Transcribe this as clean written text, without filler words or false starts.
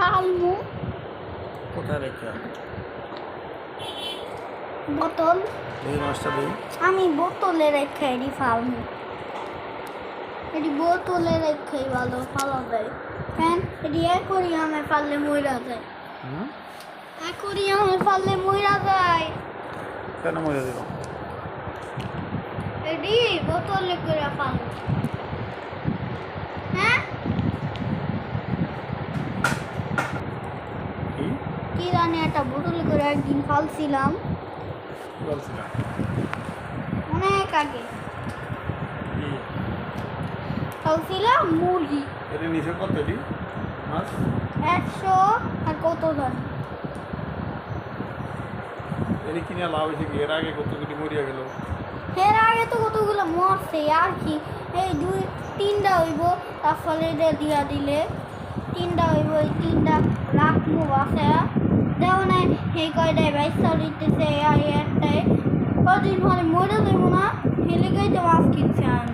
ফালমু কোথায় রেখে বোতল এই মাছটা দিই আমি বোতলে রেখে এটি ফালমু এটি বোতলে রেখে ভালো ফালা যায় কেন এটি অ্যাকোরিয়ামে ফাললে মইরা যায় অ্যাকোরিয়ামে ফাললে মইরা যায় কেন মজা দিল এটি বোতলে করে ফালমু হ্যাঁ কি কি জানি একটা বোতলে করে একদিন ফালছিলাম বলছিলাম অনেক আগে কি ফালছিলাম মুরগি এর নিচে কত এটি মাছ 100 আর কত জানি এর কিনে লাভ হয়েছে কি এর আগে কতগুলি মরিয়া গেল এর আগে তো কতগুলো মরছে আর কি এই 2-3টা হইব তার ফলে এটা দিয়া দিলে 3টা হইব এই 3টা রাখবো বাসে দেও নাই সেই কয়টায় বাইশা দিতেছে আর একটাই কদিন হলে মরে দেবো না হেলে গাইতে মাছ কিনছে আমি